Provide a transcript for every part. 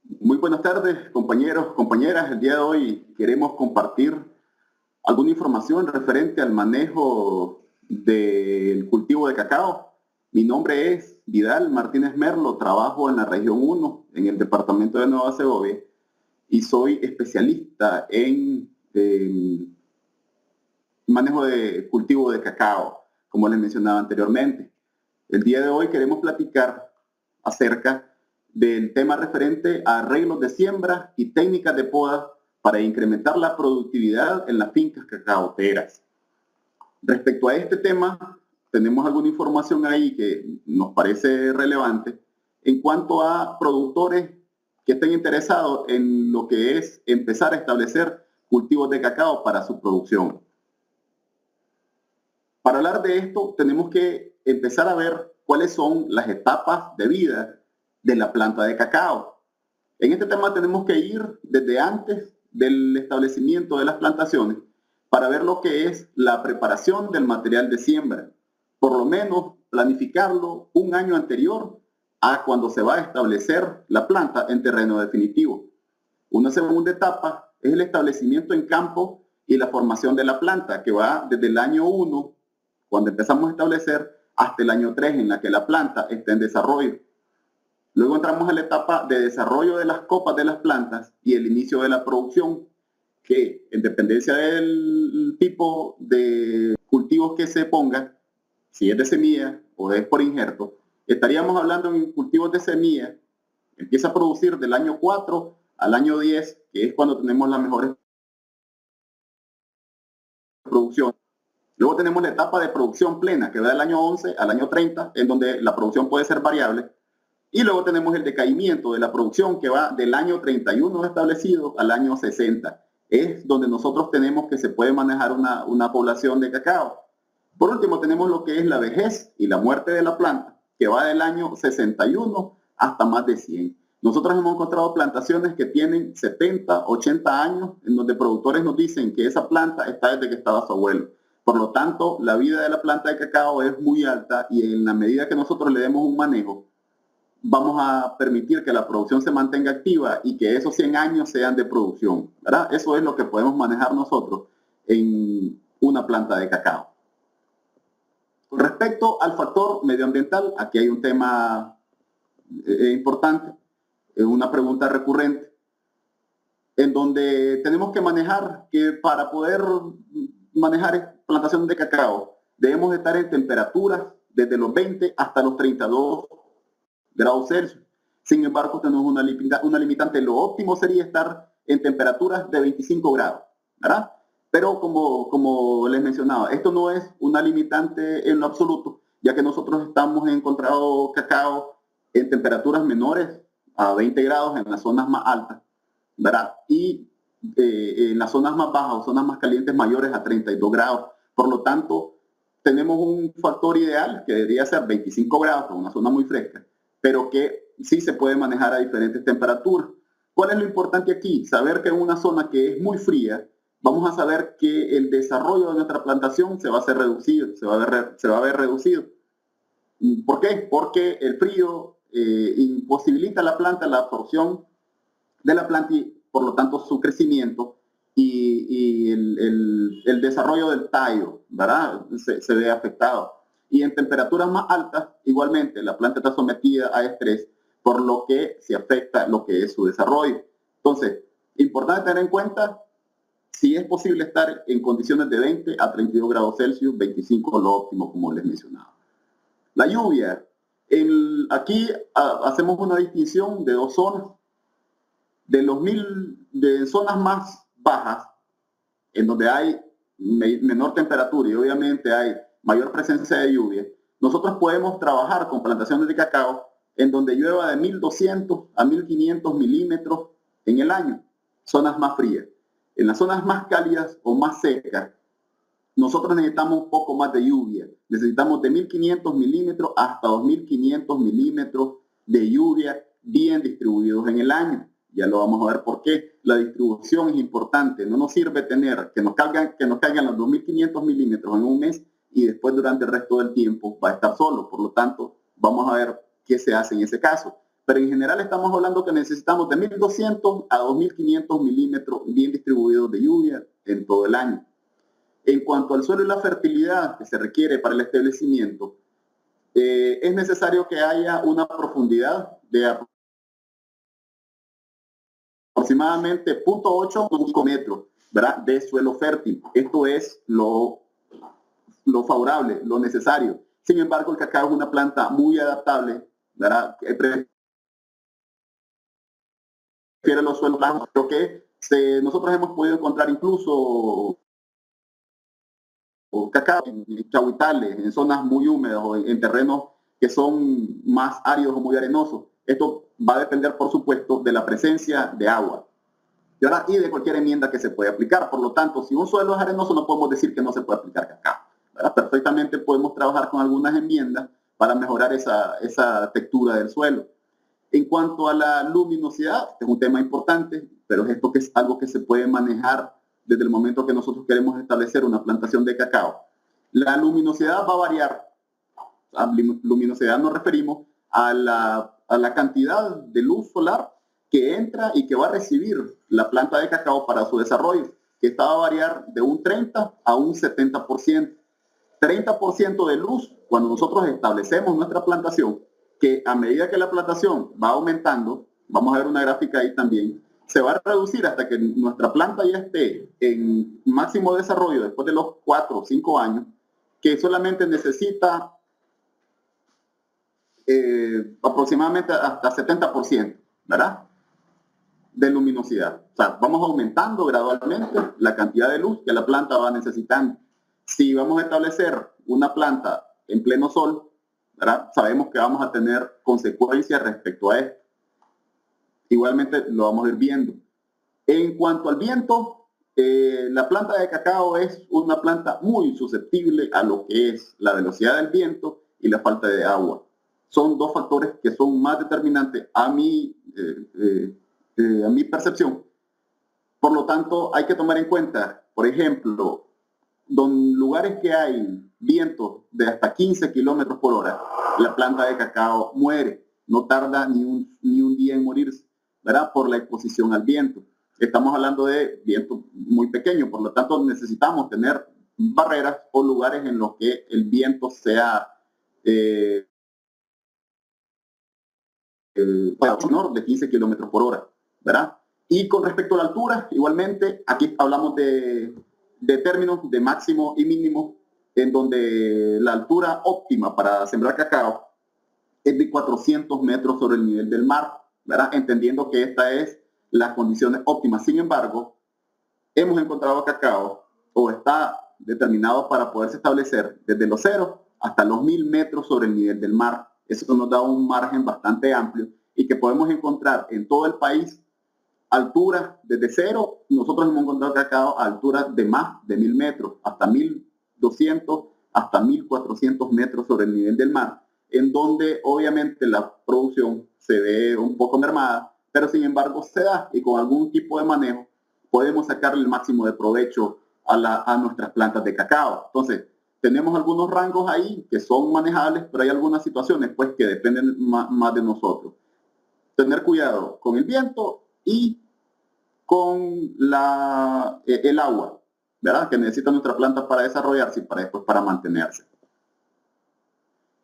Muy buenas tardes, compañeros, compañeras. El día de hoy queremos compartir alguna información referente al manejo del cultivo de cacao. Mi nombre es Vidal Martínez Merlo, trabajo en la región 1, en el departamento de Nueva Segovia, y soy especialista en manejo de cultivo de cacao, como les mencionaba anteriormente. El día de hoy queremos platicar acerca del tema referente a arreglos de siembra y técnicas de poda para incrementar la productividad en las fincas cacaoteras. Respecto a este tema, tenemos alguna información ahí que nos parece relevante en cuanto a productores que estén interesados en lo que es empezar a establecer cultivos de cacao para su producción. Para hablar de esto, tenemos que empezar a ver cuáles son las etapas de vida de la planta de cacao. En este tema tenemos que ir desde antes del establecimiento de las plantaciones para ver lo que es la preparación del material de siembra. Por lo menos planificarlo un año anterior a cuando se va a establecer la planta en terreno definitivo. Una segunda etapa es el establecimiento en campo y la formación de la planta, que va desde el año 1, cuando empezamos a establecer, hasta el año 3, en la que la planta está en desarrollo. Luego entramos a la etapa de desarrollo de las copas de las plantas y el inicio de la producción, que en dependencia del tipo de cultivos que se ponga, si es de semilla o es por injerto, estaríamos hablando en cultivos de semilla, empieza a producir del año 4 al año 10, que es cuando tenemos las mejores producciones. Luego tenemos la etapa de producción plena, que va del año 11 al año 30, en donde la producción puede ser variable. Y luego tenemos el decaimiento de la producción, que va del año 31 establecido al año 60. Es donde nosotros tenemos que se puede manejar una población de cacao. Por último, tenemos lo que es la vejez y la muerte de la planta, que va del año 61 hasta más de 100. Nosotros hemos encontrado plantaciones que tienen 70, 80 años, en donde productores nos dicen que esa planta está desde que estaba su abuelo. Por lo tanto, la vida de la planta de cacao es muy alta y en la medida que nosotros le demos un manejo, vamos a permitir que la producción se mantenga activa y que esos 100 años sean de producción, ¿verdad? Eso es lo que podemos manejar nosotros en una planta de cacao. Con respecto al factor medioambiental, aquí hay un tema importante, una pregunta recurrente, en donde tenemos que manejar que para poder manejar plantación de cacao debemos estar en temperaturas desde los 20 hasta los 32 grados Celsius. Sin embargo, tenemos una limitante. Lo óptimo sería estar en temperaturas de 25 grados, ¿verdad? Pero como les mencionaba, esto no es una limitante en lo absoluto, ya que nosotros estamos encontrando cacao en temperaturas menores a 20 grados en las zonas más altas, ¿verdad? Y en las zonas más bajas o zonas más calientes mayores a 32 grados. Por lo tanto, tenemos un factor ideal que debería ser 25 grados, en una zona muy fresca, pero que sí se puede manejar a diferentes temperaturas. ¿Cuál es lo importante aquí? Saber que en una zona que es muy fría, vamos a saber que el desarrollo de nuestra plantación se va a hacer reducido, se va a ver reducido. ¿Por qué? Porque el frío imposibilita a la planta la absorción de la planta y por lo tanto su crecimiento y el desarrollo del tallo, ¿verdad? Se ve afectado. Y en temperaturas más altas, igualmente, la planta está sometida a estrés, por lo que se afecta lo que es su desarrollo. Entonces, importante tener en cuenta si es posible estar en condiciones de 20 a 32 grados Celsius, 25 lo óptimo, como les mencionaba. La lluvia. Aquí hacemos una distinción de dos zonas. De zonas más bajas, en donde hay menor temperatura y obviamente hay mayor presencia de lluvia, nosotros podemos trabajar con plantaciones de cacao en donde llueva de 1.200 a 1.500 milímetros en el año, zonas más frías. En las zonas más cálidas o más secas, nosotros necesitamos un poco más de lluvia. Necesitamos de 1.500 milímetros hasta 2.500 milímetros de lluvia bien distribuidos en el año. Ya lo vamos a ver por qué. La distribución es importante. No nos sirve tener que nos caigan los 2.500 milímetros en un mes y después durante el resto del tiempo va a estar solo. Por lo tanto, vamos a ver qué se hace en ese caso. pero en general estamos hablando que necesitamos de 1.200 a 2.500 milímetros bien distribuidos de lluvia en todo el año. En cuanto al suelo y la fertilidad que se requiere para el establecimiento, es necesario que haya una profundidad de aproximadamente 0.8 metros, ¿verdad?, de suelo fértil. Esto es lo favorable, lo necesario. Sin embargo, el cacao es una planta muy adaptable, ¿verdad?, prefiere los suelos bajos, pero que nosotros hemos podido encontrar incluso cacao en chahuitales, en zonas muy húmedas o en terrenos que son más áridos o muy arenosos. Esto va a depender, por supuesto, de la presencia de agua y de cualquier enmienda que se pueda aplicar. Por lo tanto, si un suelo es arenoso, no podemos decir que no se puede aplicar cacao, ¿verdad? Perfectamente podemos trabajar con algunas enmiendas para mejorar esa textura del suelo. En cuanto a la luminosidad, es un tema importante, pero esto que es algo que se puede manejar desde el momento que nosotros queremos establecer una plantación de cacao. La luminosidad va a variar. A luminosidad nos referimos a la cantidad de luz solar que entra y que va a recibir la planta de cacao para su desarrollo, que esta va a variar de un 30 a un 70%. 30% de luz cuando nosotros establecemos nuestra plantación, que a medida que la plantación va aumentando, vamos a ver una gráfica ahí también, se va a reducir hasta que nuestra planta ya esté en máximo desarrollo después de los 4 o 5 años, que solamente necesita aproximadamente hasta 70%, ¿verdad?, de luminosidad. O sea, vamos aumentando gradualmente la cantidad de luz que la planta va necesitando. Si vamos a establecer una planta en pleno sol, ¿verdad?, sabemos que vamos a tener consecuencias respecto a esto. Igualmente lo vamos a ir viendo. En cuanto al viento, la planta de cacao es una planta muy susceptible a lo que es la velocidad del viento y la falta de agua. Son dos factores que son más determinantes a mi percepción. Por lo tanto, hay que tomar en cuenta, por ejemplo, lugares que hay vientos de hasta 15 kilómetros por hora, la planta de cacao muere, no tarda ni un día en morirse, ¿verdad?, por la exposición al viento. Estamos hablando de viento muy pequeño, por lo tanto necesitamos tener barreras o lugares en los que el viento sea menor de 15 kilómetros por hora, ¿verdad? Y con respecto a la altura, igualmente, aquí hablamos de términos de máximo y mínimo, en donde la altura óptima para sembrar cacao es de 400 metros sobre el nivel del mar, ¿verdad?, entendiendo que esta es las condiciones óptimas. Sin embargo, hemos encontrado cacao, o está determinado para poderse establecer desde los 0 hasta los 1.000 metros sobre el nivel del mar. Eso nos da un margen bastante amplio y que podemos encontrar en todo el país alturas desde 0. Nosotros hemos encontrado cacao a alturas de más de 1.000 metros, hasta 1.200, hasta 1.400 metros sobre el nivel del mar, en donde obviamente la producción se ve un poco mermada, pero sin embargo se da, y con algún tipo de manejo podemos sacarle el máximo de provecho a nuestras plantas de cacao. Entonces, tenemos algunos rangos ahí que son manejables, pero hay algunas situaciones pues que dependen más de nosotros. Tener cuidado con el viento y con el agua, ¿verdad?, que necesita nuestra planta para desarrollarse y para mantenerse.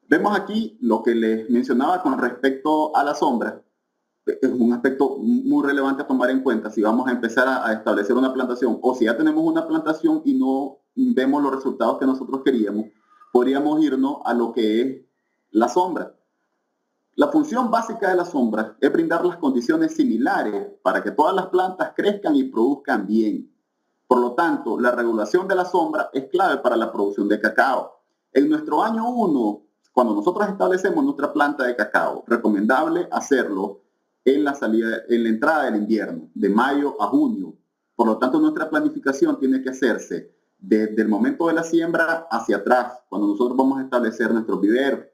Vemos aquí lo que les mencionaba con respecto a la sombra. Es un aspecto muy relevante a tomar en cuenta si vamos a empezar a establecer una plantación, o si ya tenemos una plantación y no vemos los resultados que nosotros queríamos, podríamos irnos a lo que es la sombra. La función básica de la sombra es brindar las condiciones similares para que todas las plantas crezcan y produzcan bien. Por lo tanto, la regulación de la sombra es clave para la producción de cacao. En nuestro año 1, cuando nosotros establecemos nuestra planta de cacao, recomendable hacerlo en la entrada del invierno, de mayo a junio. Por lo tanto, nuestra planificación tiene que hacerse desde el momento de la siembra hacia atrás, cuando nosotros vamos a establecer nuestros viveros.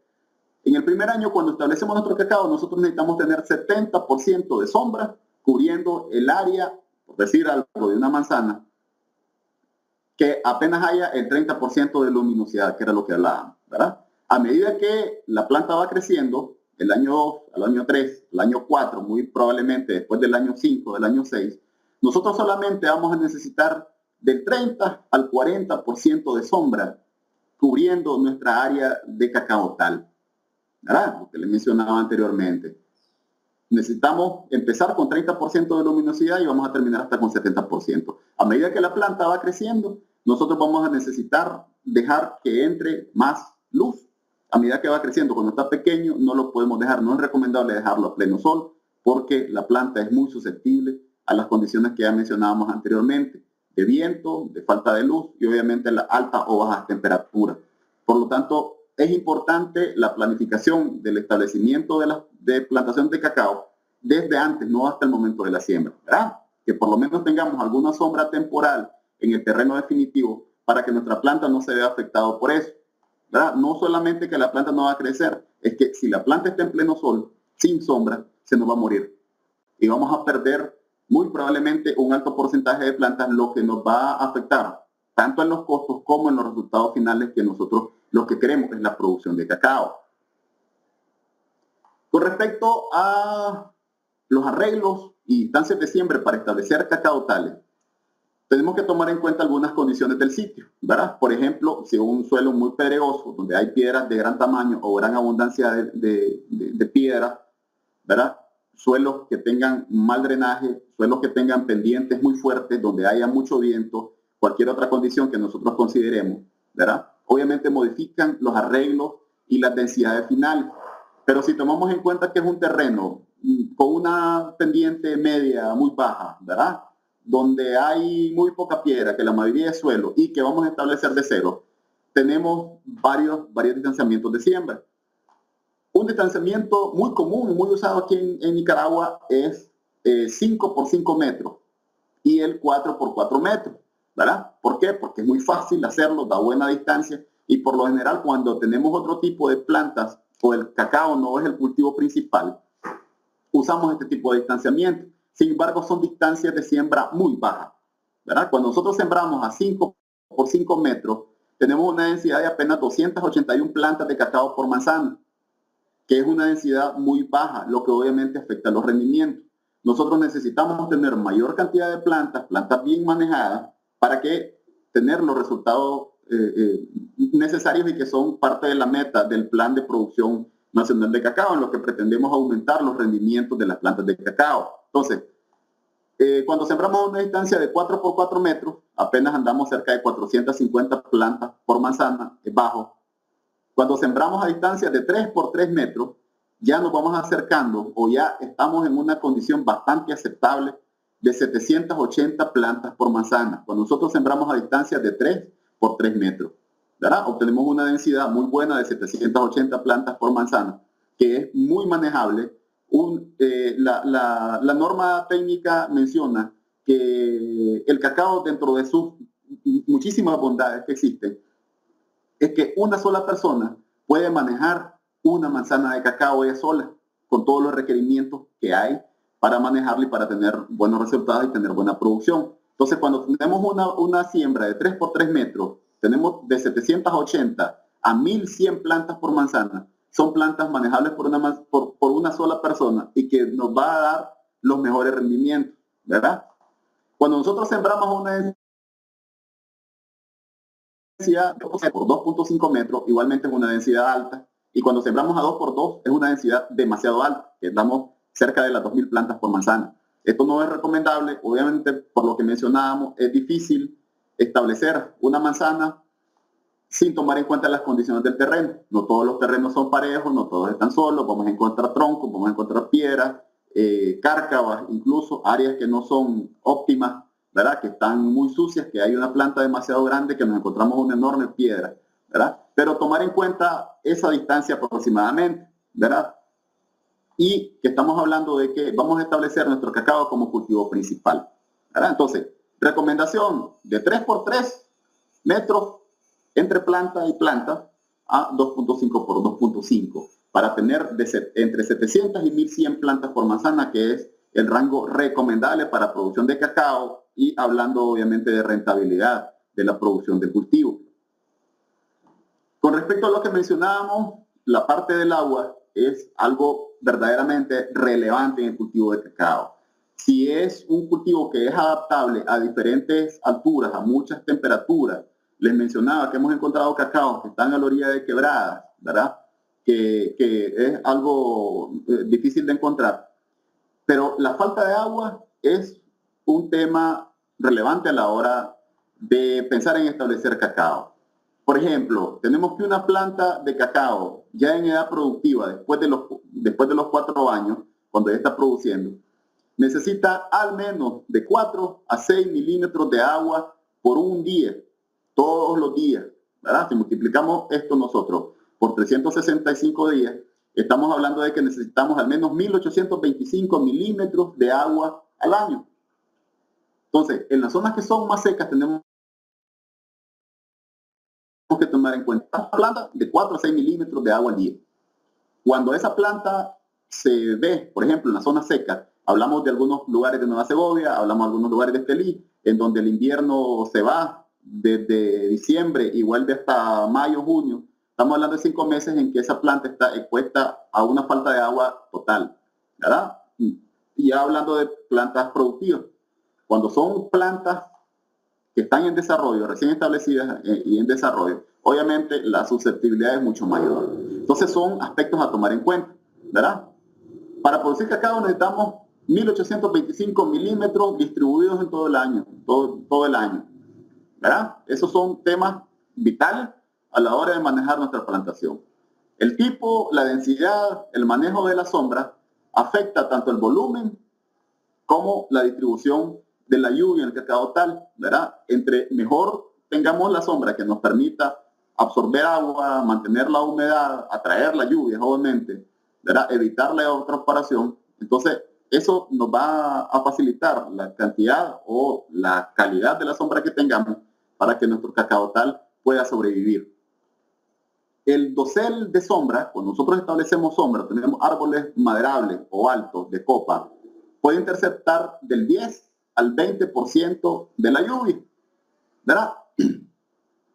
En el primer año, cuando establecemos nuestro cacao, nosotros necesitamos tener 70% de sombra cubriendo el área, por decir algo, de una manzana, que apenas haya el 30% de luminosidad, que era lo que hablábamos, ¿verdad? A medida que la planta va creciendo, el año 2, al año 3, al año 4, muy probablemente después del año 5, del año 6, nosotros solamente vamos a necesitar del 30 al 40% de sombra cubriendo nuestra área de cacao tal, ¿verdad? Lo que les mencionaba anteriormente. Necesitamos empezar con 30% de luminosidad y vamos a terminar hasta con 70%. A medida que la planta va creciendo, nosotros vamos a necesitar dejar que entre más luz. A medida que va creciendo, cuando está pequeño, no lo podemos dejar. No es recomendable dejarlo a pleno sol porque la planta es muy susceptible a las condiciones que ya mencionábamos anteriormente, de viento, de falta de luz y obviamente la alta o baja temperatura. Por lo tanto, es importante la planificación del establecimiento de plantación de cacao desde antes, no hasta el momento de la siembra, ¿verdad? Que por lo menos tengamos alguna sombra temporal en el terreno definitivo para que nuestra planta no se vea afectada por eso, ¿verdad? No solamente que la planta no va a crecer, es que si la planta está en pleno sol, sin sombra, se nos va a morir. Y vamos a perder muy probablemente un alto porcentaje de plantas, lo que nos va a afectar tanto en los costos como en los resultados finales que nosotros lo que queremos es la producción de cacao. Con respecto a los arreglos y instancias de siembra para establecer cacao tales, tenemos que tomar en cuenta algunas condiciones del sitio, ¿verdad? Por ejemplo, si un suelo muy pedregoso, donde hay piedras de gran tamaño o gran abundancia de piedras, ¿verdad? Suelos que tengan mal drenaje, suelos que tengan pendientes muy fuertes, donde haya mucho viento, cualquier otra condición que nosotros consideremos, ¿verdad? Obviamente modifican los arreglos y las densidades finales. Pero si tomamos en cuenta que es un terreno con una pendiente media muy baja, ¿verdad? Donde hay muy poca piedra, que la mayoría es suelo y que vamos a establecer de cero, tenemos varios distanciamientos de siembra. Un distanciamiento muy común y muy usado aquí en Nicaragua es 5 por 5 metros y el 4 por 4 metros, ¿verdad? ¿Por qué? Porque es muy fácil hacerlo, da buena distancia y por lo general cuando tenemos otro tipo de plantas o el cacao no es el cultivo principal, usamos este tipo de distanciamiento. Sin embargo, son distancias de siembra muy bajas, ¿verdad? Cuando nosotros sembramos a 5 por 5 metros, tenemos una densidad de apenas 281 plantas de cacao por manzana, que es una densidad muy baja, lo que obviamente afecta los rendimientos. Nosotros necesitamos tener mayor cantidad de plantas bien manejadas, para que tener los resultados necesarios y que son parte de la meta del Plan de Producción Nacional de Cacao, en lo que pretendemos aumentar los rendimientos de las plantas de cacao. Entonces, cuando sembramos una distancia de 4 por 4 metros, apenas andamos cerca de 450 plantas por manzana, es bajo. Cuando sembramos a distancia de 3 por 3 metros, ya nos vamos acercando o ya estamos en una condición bastante aceptable de 780 plantas por manzana. Cuando nosotros sembramos a distancia de 3 por 3 metros, ¿verdad? Obtenemos una densidad muy buena de 780 plantas por manzana, que es muy manejable. La norma técnica menciona que el cacao, dentro de sus muchísimas bondades que existen, es que una sola persona puede manejar una manzana de cacao ella sola, con todos los requerimientos que hay para manejarla y para tener buenos resultados y tener buena producción. Entonces, cuando tenemos una siembra de 3 por 3 metros, tenemos de 780 a 1100 plantas por manzana. Son plantas manejables por una sola persona y que nos va a dar los mejores rendimientos, ¿verdad? Cuando nosotros sembramos una densidad por 2.5 metros, igualmente es una densidad alta, y cuando sembramos a 2 por 2 es una densidad demasiado alta, que estamos cerca de las 2000 plantas por manzana. Esto no es recomendable, obviamente por lo que mencionábamos, es difícil establecer una manzana sin tomar en cuenta las condiciones del terreno. No todos los terrenos son parejos, no todos están solos, vamos a encontrar troncos, vamos a encontrar piedras, cárcavas, incluso áreas que no son óptimas, ¿verdad? Que están muy sucias, que hay una planta demasiado grande, que nos encontramos una enorme piedra, ¿verdad? Pero tomar en cuenta esa distancia aproximadamente, ¿verdad? Y que estamos hablando de que vamos a establecer nuestro cacao como cultivo principal, ¿verdad? Entonces, recomendación de 3 por 3 metros entre planta y planta a 2.5 por 2.5 para tener entre 700 y 1100 plantas por manzana, que es el rango recomendable para producción de cacao y hablando obviamente de rentabilidad de la producción del cultivo. Con respecto a lo que mencionábamos, la parte del agua, es algo verdaderamente relevante en el cultivo de cacao. Si es un cultivo que es adaptable a diferentes alturas, a muchas temperaturas, les mencionaba que hemos encontrado cacaos que están a la orilla de quebradas, ¿verdad? Que es algo difícil de encontrar. Pero la falta de agua es un tema relevante a la hora de pensar en establecer cacao. Por ejemplo, tenemos que una planta de cacao ya en edad productiva, después de los 4 años, cuando ya está produciendo, necesita al menos de 4 a 6 milímetros de agua por un día, todos los días, ¿verdad? Si multiplicamos esto nosotros por 365 días, estamos hablando de que necesitamos al menos 1825 milímetros de agua al año. Entonces, en las zonas que son más secas tenemos que tomar en cuenta una planta de 4 a 6 milímetros de agua al día. Cuando esa planta se ve, por ejemplo, en la zona seca, hablamos de algunos lugares de Nueva Segovia, hablamos de algunos lugares de Estelí, en donde el invierno se va desde diciembre y vuelve hasta mayo, junio. Estamos hablando de 5 meses en que esa planta está expuesta a una falta de agua total, ¿verdad? Y ya hablando de plantas productivas, cuando son plantas que están en desarrollo, recién establecidas y en desarrollo, obviamente la susceptibilidad es mucho mayor. Entonces son aspectos a tomar en cuenta, ¿verdad? Para producir cacao necesitamos 1825 milímetros distribuidos en todo el año, todo el año, ¿verdad? Esos son temas vitales a la hora de manejar nuestra plantación. El tipo, la densidad, el manejo de la sombra afecta tanto el volumen como la distribución de la lluvia en el cacao tal, ¿verdad? Entre mejor tengamos la sombra que nos permita absorber agua, mantener la humedad, atraer la lluvia, obviamente, ¿verdad? Evitar la evapotranspiración. Entonces, eso nos va a facilitar la cantidad o la calidad de la sombra que tengamos para que nuestro cacao tal pueda sobrevivir. El dosel de sombra, cuando nosotros establecemos sombra, tenemos árboles maderables o altos de copa, puede interceptar del 10 al 20% de la lluvia, ¿verdad?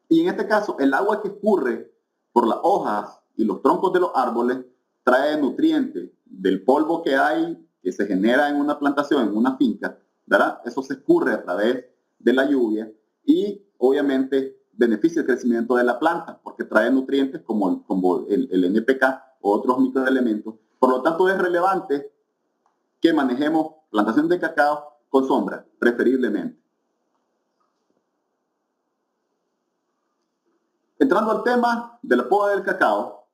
Y en este caso, el agua que escurre por las hojas y los troncos de los árboles trae nutrientes del polvo que hay, que se genera en una plantación, en una finca, ¿verdad? Eso se escurre a través de la lluvia y obviamente beneficia el crecimiento de la planta porque trae nutrientes como el NPK o otros microelementos. Por lo tanto, es relevante que manejemos plantación de cacao con sombra, preferiblemente. Entrando al tema de la poda del cacao,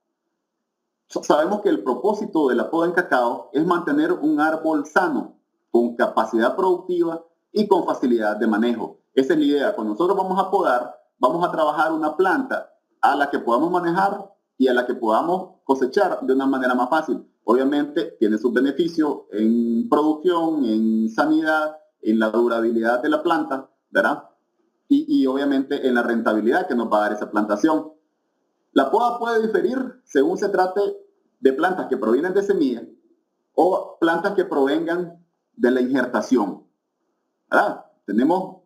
sabemos que el propósito de la poda en cacao es mantener un árbol sano, con capacidad productiva y con facilidad de manejo. Esa es la idea. Cuando nosotros vamos a podar, vamos a trabajar una planta a la que podamos manejar y a la que podamos cosechar de una manera más fácil. Obviamente tiene sus beneficios en producción, en sanidad, en la durabilidad de la planta, ¿verdad? Y obviamente en la rentabilidad que nos va a dar esa plantación. La poda puede diferir según se trate de plantas que provienen de semillas o plantas que provengan de la injertación, ¿verdad? Tenemos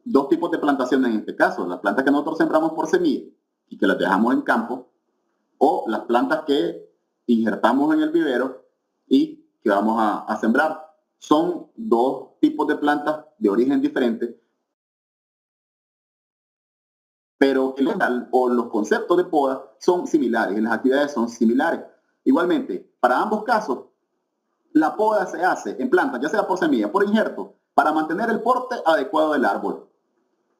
dos tipos de plantaciones en este caso, las plantas que nosotros sembramos por semilla y que las dejamos en campo, o las plantas que injertamos en el vivero y que vamos a sembrar. Son dos tipos de plantas de origen diferente, pero los conceptos de poda son similares y las actividades son similares. Igualmente, para ambos casos, la poda se hace en plantas, ya sea por semilla, por injerto, para mantener el porte adecuado del árbol.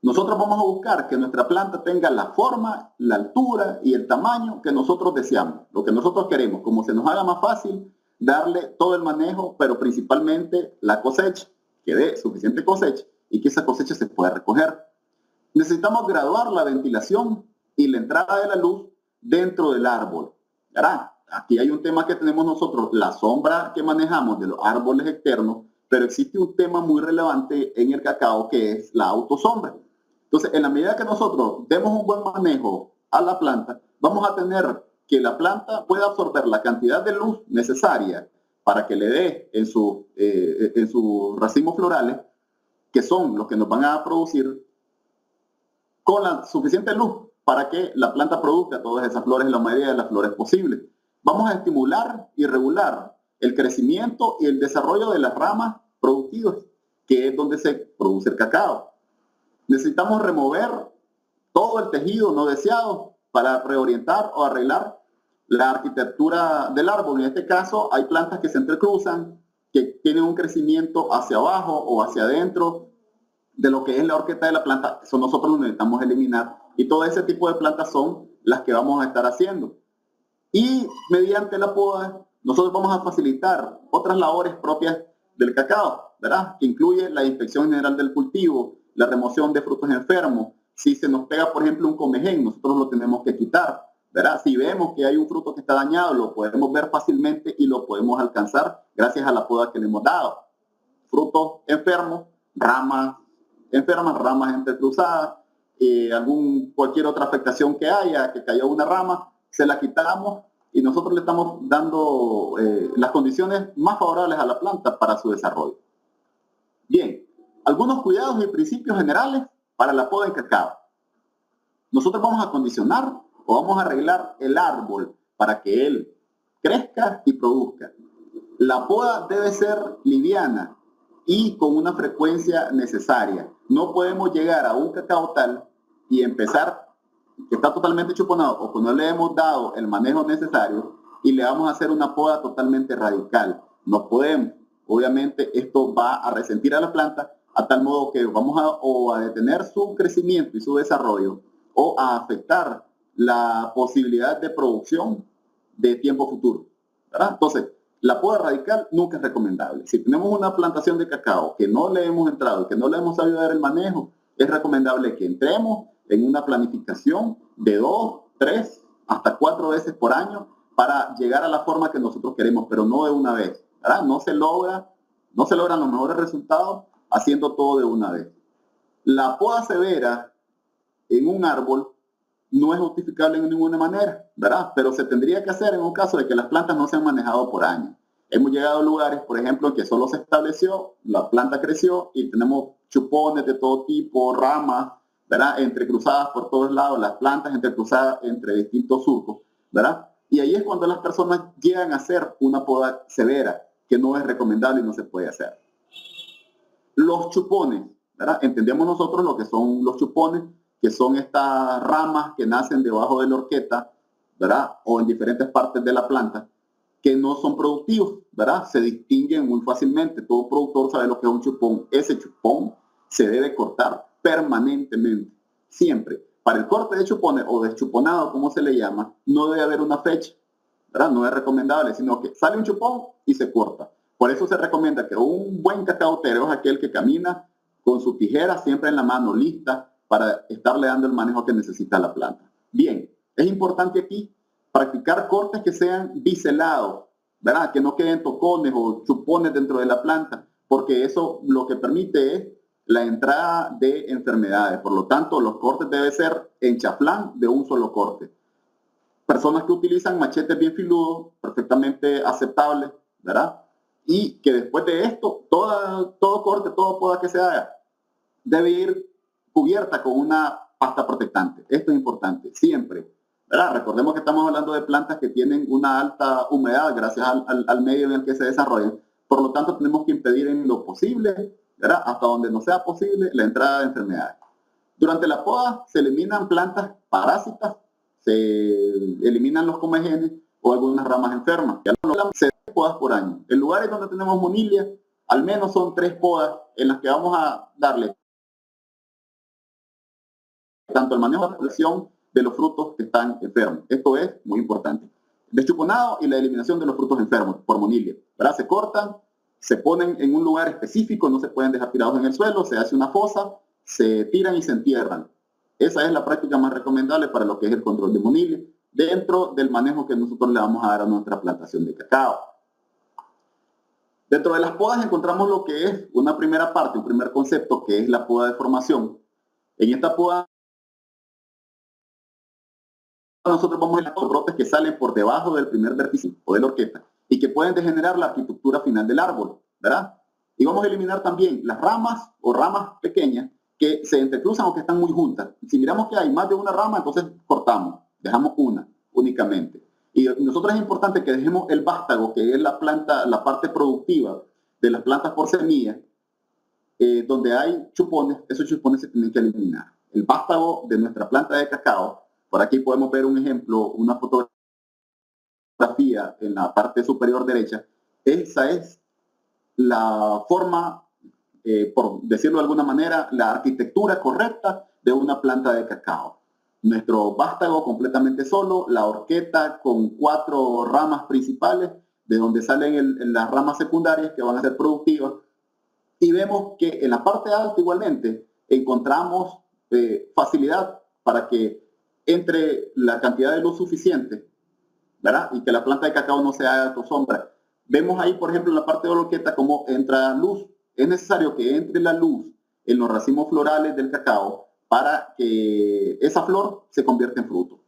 Nosotros vamos a buscar que nuestra planta tenga la forma, la altura y el tamaño que nosotros deseamos, lo que nosotros queremos, como se nos haga más fácil darle todo el manejo, pero principalmente la cosecha, que dé suficiente cosecha y que esa cosecha se pueda recoger. Necesitamos graduar la ventilación y la entrada de la luz dentro del árbol, ¿verdad? Aquí hay un tema que tenemos nosotros, la sombra que manejamos de los árboles externos, pero existe un tema muy relevante en el cacao que es la autosombra. Entonces, en la medida que nosotros demos un buen manejo a la planta, vamos a tener que la planta pueda absorber la cantidad de luz necesaria para que le dé en sus racimos florales, que son los que nos van a producir con la suficiente luz para que la planta produzca todas esas flores, la mayoría de las flores posibles. vamos a estimular y regular el crecimiento y el desarrollo de las ramas productivas, que es donde se produce el cacao. Necesitamos remover todo el tejido no deseado para reorientar o arreglar la arquitectura del árbol. En este caso, hay plantas que se entrecruzan, que tienen un crecimiento hacia abajo o hacia adentro de lo que es la horqueta de la planta. Eso nosotros lo necesitamos eliminar. Y todo ese tipo de plantas son las que vamos a estar haciendo. Y mediante la poda, nosotros vamos a facilitar otras labores propias del cacao, ¿verdad? Que incluye la inspección general del cultivo, la remoción de frutos enfermos. Si se nos pega, por ejemplo, un comején, nosotros lo tenemos que quitar, ¿verdad? Si vemos que hay un fruto que está dañado, lo podemos ver fácilmente y lo podemos alcanzar gracias a la poda que le hemos dado. Frutos enfermos, ramas enfermas, ramas entrecruzadas, cualquier otra afectación que haya, que cayó una rama, se la quitamos y nosotros le estamos dando las condiciones más favorables a la planta para su desarrollo. Bien, algunos cuidados y principios generales para la poda en cacao. Nosotros vamos a condicionar o vamos a arreglar el árbol para que él crezca y produzca. La poda debe ser liviana y con una frecuencia necesaria. No podemos llegar a un cacao tal y empezar que está totalmente chuponado o que no le hemos dado el manejo necesario y le vamos a hacer una poda totalmente radical. No podemos. Obviamente esto va a resentir a la planta a tal modo que vamos a detener su crecimiento y su desarrollo o a afectar la posibilidad de producción de tiempo futuro, ¿verdad? Entonces, la poda radical nunca es recomendable. Si tenemos una plantación de cacao que no le hemos entrado y que no le hemos sabido dar el manejo, es recomendable que entremos en una planificación de 2, 3, hasta 4 veces por año para llegar a la forma que nosotros queremos, pero no de una vez, ¿verdad? No se logran los mejores resultados haciendo todo de una vez. La poda severa en un árbol no es justificable en ninguna manera, ¿verdad? Pero se tendría que hacer en un caso de que las plantas no se han manejado por años. Hemos llegado a lugares, por ejemplo, en que solo se estableció, la planta creció y tenemos chupones de todo tipo, ramas, ¿verdad? Entrecruzadas por todos lados, las plantas entrecruzadas entre distintos surcos, ¿verdad? Y ahí es cuando las personas llegan a hacer una poda severa, que no es recomendable y no se puede hacer. Los chupones, ¿verdad? Entendemos nosotros lo que son los chupones, que son estas ramas que nacen debajo de la horqueta, ¿verdad? O en diferentes partes de la planta, que no son productivos, ¿verdad? Se distinguen muy fácilmente. Todo productor sabe lo que es un chupón. Ese chupón se debe cortar permanentemente, siempre. Para el corte de chupones o deschuponado, como se le llama, no debe haber una fecha, ¿verdad? No es recomendable, sino que sale un chupón y se corta. Por eso se recomienda que un buen cacautero es aquel que camina con su tijera siempre en la mano, lista para estarle dando el manejo que necesita la planta. Bien, es importante aquí practicar cortes que sean biselados, ¿verdad? Que no queden tocones o chupones dentro de la planta, porque eso lo que permite es la entrada de enfermedades. Por lo tanto, los cortes deben ser en chaflán de un solo corte. Personas que utilizan machetes bien filudos, perfectamente aceptables, ¿verdad? Y que después de esto, todo corte, toda poda que se haga, debe ir cubierta con una pasta protectante. Esto es importante, siempre, ¿verdad? Recordemos que estamos hablando de plantas que tienen una alta humedad gracias al medio en el que se desarrollan. Por lo tanto, tenemos que impedir en lo posible, ¿verdad? Hasta donde no sea posible, la entrada de enfermedades. Durante la poda se eliminan plantas parásitas, se eliminan los comegenes o algunas ramas enfermas. Ya no hablamos de podas por año. En lugares donde tenemos monilia, al menos son 3 podas en las que vamos a darle tanto el manejo de la presión de los frutos que están enfermos. Esto es muy importante. Deschuponado y la eliminación de los frutos enfermos por monilia, ¿verdad? Se cortan, se ponen en un lugar específico, no se pueden dejar tirados en el suelo, se hace una fosa, se tiran y se entierran. Esa es la práctica más recomendable para lo que es el control de monilia, dentro del manejo que nosotros le vamos a dar a nuestra plantación de cacao. Dentro de las podas encontramos lo que es una primera parte, un primer concepto, que es la poda de formación. En esta poda nosotros vamos a ver los brotes que salen por debajo del primer vértice o de la horqueta y que pueden degenerar la arquitectura final del árbol, ¿verdad? Y vamos a eliminar también las ramas o ramas pequeñas que se entrecruzan o que están muy juntas. Si miramos que hay más de una rama, entonces cortamos, dejamos una únicamente. Y nosotros es importante que dejemos el vástago, que es la planta, la parte productiva de las plantas por semilla, donde hay chupones, esos chupones se tienen que eliminar. El vástago de nuestra planta de cacao, por aquí podemos ver un ejemplo, una fotografía en la parte superior derecha, esa es la forma, por decirlo de alguna manera, la arquitectura correcta de una planta de cacao. Nuestro vástago completamente solo, la horqueta con 4 ramas principales, de donde salen las ramas secundarias que van a ser productivas. Y vemos que en la parte alta igualmente encontramos facilidad para que entre la cantidad de luz suficiente, ¿verdad? Y que la planta de cacao no se haga sombra. Vemos ahí, por ejemplo, en la parte de la horqueta cómo entra luz. Es necesario que entre la luz en los racimos florales del cacao para que esa flor se convierta en fruto.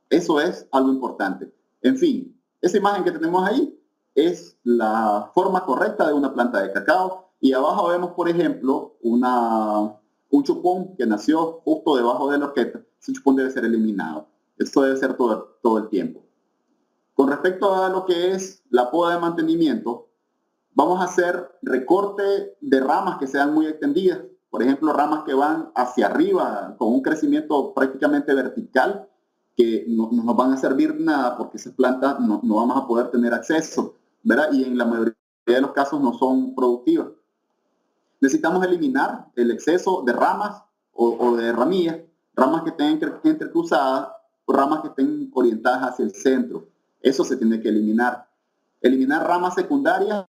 Eso es algo importante. En fin, esa imagen que tenemos ahí es la forma correcta de una planta de cacao. Y abajo vemos, por ejemplo, un chupón que nació justo debajo de la horqueta. Ese chupón debe ser eliminado. Esto debe ser todo el tiempo. Con respecto a lo que es la poda de mantenimiento, vamos a hacer recorte de ramas que sean muy extendidas. Por ejemplo, ramas que van hacia arriba con un crecimiento prácticamente vertical, que no nos van a servir nada porque esas plantas no vamos a poder tener acceso, ¿verdad? Y en la mayoría de los casos no son productivas. Necesitamos eliminar el exceso de ramas o de ramillas, ramas que estén entrecruzadas o ramas que estén orientadas hacia el centro. Eso se tiene que eliminar. Eliminar ramas secundarias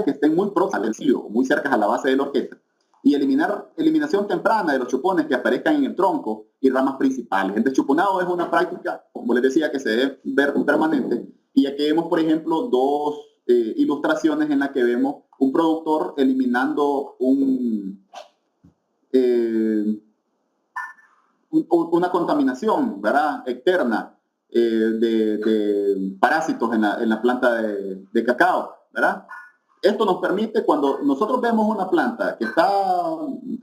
que estén muy próximas al cielo, muy cerca a la base de la horqueta. Y eliminación temprana de los chupones que aparezcan en el tronco y ramas principales. El deschuponado es una práctica, como les decía, que se debe ver permanente. Y aquí vemos, por ejemplo, dos ilustraciones en las que vemos un productor eliminando una contaminación, ¿verdad?, externa de parásitos en la planta de cacao, ¿verdad? Esto nos permite, cuando nosotros vemos una planta que está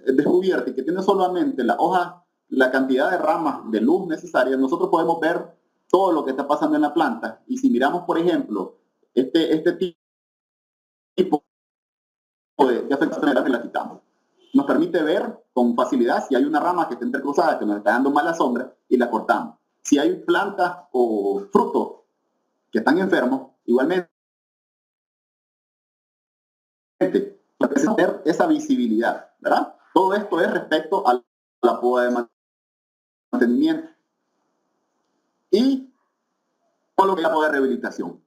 descubierta y que tiene solamente la hoja, la cantidad de ramas de luz necesaria, nosotros podemos ver todo lo que está pasando en la planta. Y si miramos, por ejemplo, este tipo de afectación, la quitamos. Nos permite ver con facilidad si hay una rama que está entrecruzada, que nos está dando mala sombra, y la cortamos. Si hay plantas o frutos que están enfermos, igualmente, tener esa visibilidad, ¿verdad? Todo esto es respecto a la poda de mantenimiento. Y con lo que es la poda de rehabilitación.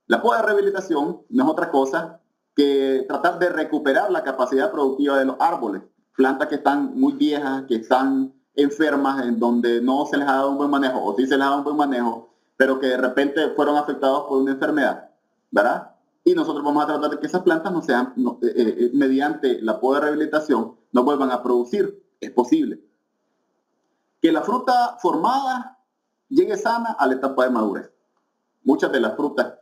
La poda de rehabilitación no es otra cosa que tratar de recuperar la capacidad productiva de los árboles. Plantas que están muy viejas, que están enfermas, en donde no se les ha dado un buen manejo, o sí se les ha dado un buen manejo, pero que de repente fueron afectados por una enfermedad, ¿verdad? Y nosotros vamos a tratar de que esas plantas no sean, mediante la poda de rehabilitación, no vuelvan a producir. Es posible. Que la fruta formada llegue sana a la etapa de madurez. Muchas de las frutas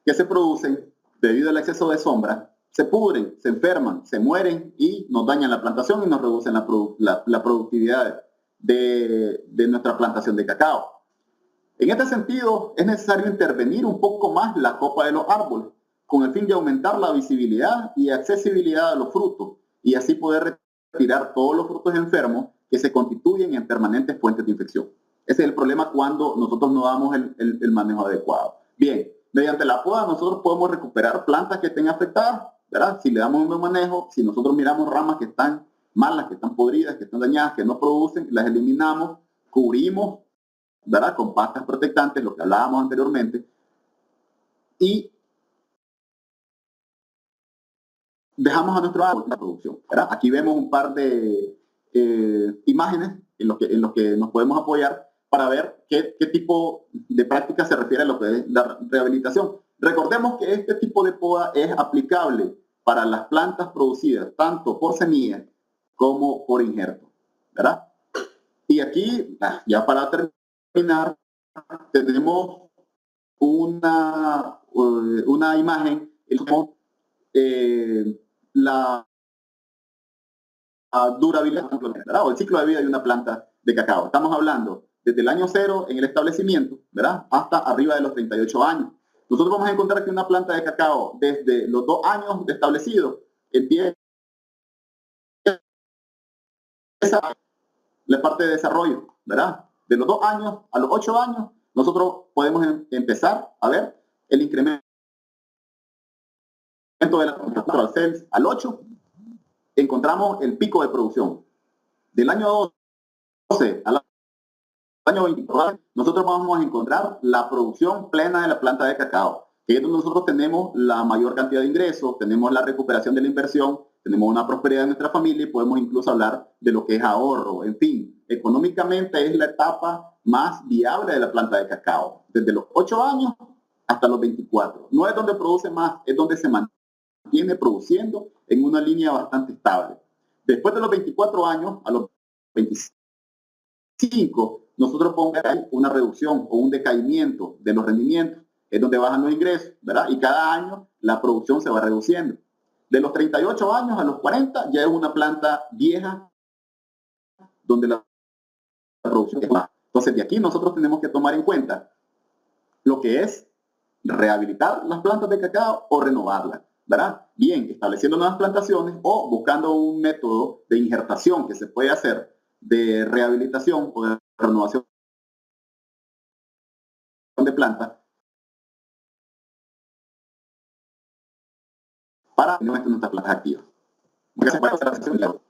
que se producen debido al exceso de sombra se pudren, se enferman, se mueren y nos dañan la plantación y nos reducen la productividad de nuestra plantación de cacao. En este sentido, es necesario intervenir un poco más la copa de los árboles con el fin de aumentar la visibilidad y accesibilidad de los frutos y así poder retirar todos los frutos enfermos que se constituyen en permanentes fuentes de infección. Ese es el problema cuando nosotros no damos el manejo adecuado. Bien, mediante la poda nosotros podemos recuperar plantas que estén afectadas, ¿verdad? Si le damos un buen manejo, si nosotros miramos ramas que están malas, que están podridas, que están dañadas, que no producen, las eliminamos, cubrimos, ¿verdad?, con pastas protectantes, lo que hablábamos anteriormente, y dejamos a nuestro árbol la producción, ¿verdad? Aquí vemos un par de imágenes en los que nos podemos apoyar para ver qué tipo de práctica se refiere a lo que es la rehabilitación. Recordemos que este tipo de poda es aplicable para las plantas producidas tanto por semilla como por injerto, ¿verdad? Y aquí, ya para terminar, tenemos una imagen, la durabilidad, ¿verdad?, o el ciclo de vida de una planta de cacao. Estamos hablando desde el año 0 en el establecimiento, ¿verdad? Hasta arriba de los 38 años. Nosotros vamos a encontrar que una planta de cacao desde los 2 años de establecido empieza la parte de desarrollo, ¿verdad? De los 2 años a los 8 años, nosotros podemos empezar a ver el incremento de la temperatura al 8, encontramos el pico de producción. Del año 12 al año 24, nosotros vamos a encontrar la producción plena de la planta de cacao, que es donde nosotros tenemos la mayor cantidad de ingresos, tenemos la recuperación de la inversión, tenemos una prosperidad en nuestra familia y podemos incluso hablar de lo que es ahorro. En fin, económicamente es la etapa más viable de la planta de cacao, desde los 8 años hasta los 24. No es donde produce más, es donde se mantiene produciendo en una línea bastante estable. Después de los 24 años, a los 25, nosotros pongamos una reducción o un decaimiento de los rendimientos, es donde bajan los ingresos, ¿verdad? Y cada año la producción se va reduciendo. De los 38 años a los 40 ya es una planta vieja donde la producción es baja. Entonces de aquí nosotros tenemos que tomar en cuenta lo que es rehabilitar las plantas de cacao o renovarlas, ¿verdad? Bien, estableciendo nuevas plantaciones o buscando un método de injertación que se puede hacer de rehabilitación o de renovación de plantas para nuestras plantas activas. Gracias por la atención.